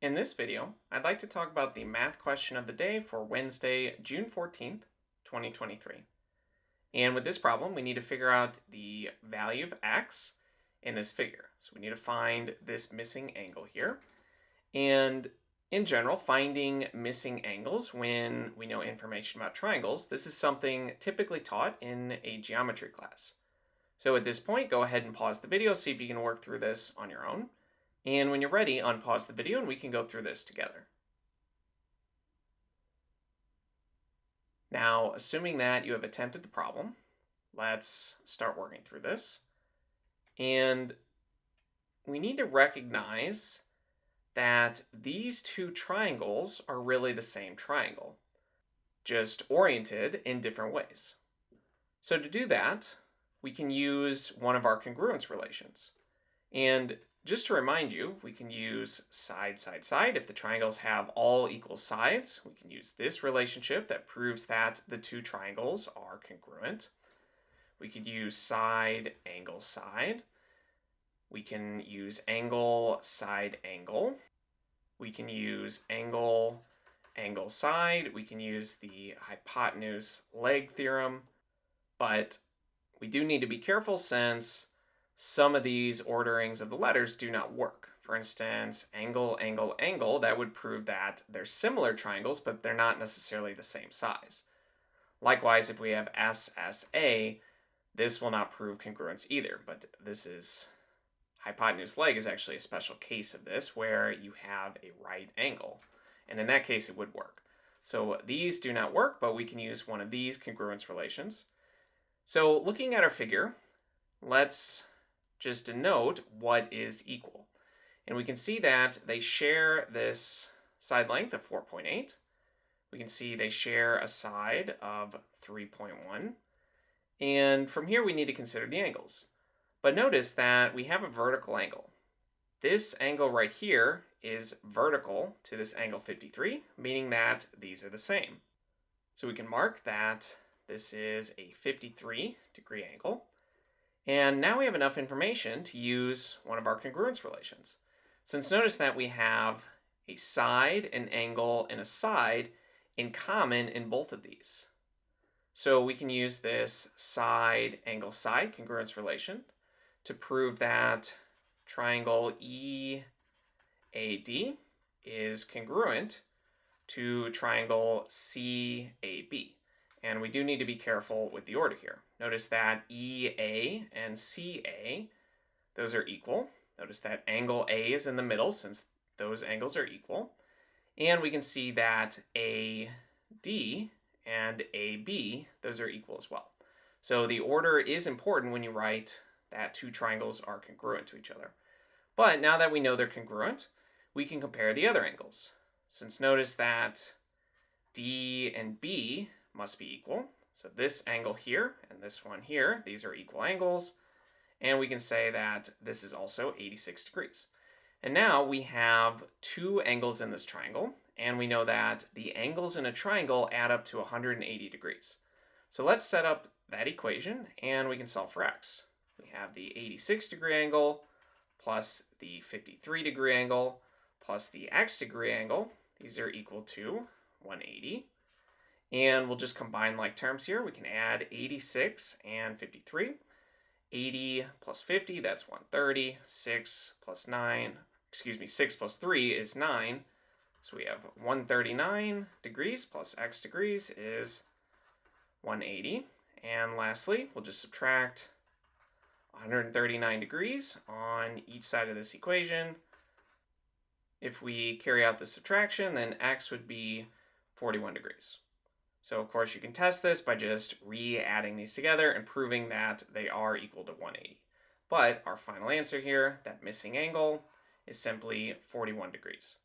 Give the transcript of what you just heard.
In this video, I'd like to talk about the math question of the day for Wednesday, June 14th, 2023. And with this problem, we need to figure out the value of x in this figure. So we need to find this missing angle here. And in general, finding missing angles when we know information about triangles, this is something typically taught in a geometry class. So at this point, go ahead and pause the video, see if you can work through this on your own. And when you're ready, unpause the video and we can go through this together. Now, assuming that you have attempted the problem, let's start working through this. And we need to recognize that these two triangles are really the same triangle, just oriented in different ways. So to do that, we can use one of our congruence relations. And just to remind you, we can use side, side, side. If the triangles have all equal sides, we can use this relationship that proves that the two triangles are congruent. We could use side, angle, side. We can use angle, side, angle. We can use angle, angle, side. We can use the hypotenuse leg theorem. But we do need to be careful since some of these orderings of the letters do not work. For instance, angle, angle, angle, that would prove that they're similar triangles, but they're not necessarily the same size. Likewise, if we have SSA, this will not prove congruence either, but this is, hypotenuse leg is actually a special case of this where you have a right angle, and in that case it would work. So these do not work, but we can use one of these congruence relations. So looking at our figure, let's just denote what is equal. And we can see that they share this side length of 4.8. We can see they share a side of 3.1. And from here we need to consider the angles. But notice that we have a vertical angle. This angle right here is vertical to this angle 53, meaning that these are the same. So we can mark that this is a 53-degree angle. And now we have enough information to use one of our congruence relations. Since notice that we have a side, an angle, and a side in common in both of these. So we can use this side, angle, side congruence relation to prove that triangle EAD is congruent to triangle CAB. And we do need to be careful with the order here. Notice that EA and CA, those are equal. Notice that angle A is in the middle since those angles are equal. And we can see that AD and AB, those are equal as well. So the order is important when you write that two triangles are congruent to each other. But now that we know they're congruent, we can compare the other angles. Since notice that D and B must be equal. So this angle here and this one here, these are equal angles. And we can say that this is also 86 degrees. And now we have two angles in this triangle, and we know that the angles in a triangle add up to 180 degrees. So let's set up that equation and we can solve for x. We have the 86-degree angle plus the 53-degree angle plus the x-degree angle. These are equal to 180. And we'll just combine like terms here. We can add 86 and 53. 80 plus 50, that's 130. 6 plus 3 is 9. So we have 139 degrees plus x degrees is 180. And lastly, we'll just subtract 139 degrees on each side of this equation. If we carry out the subtraction, then x would be 41 degrees. So of course you can test this by just re-adding these together and proving that they are equal to 180. But our final answer here, that missing angle, is simply 41 degrees.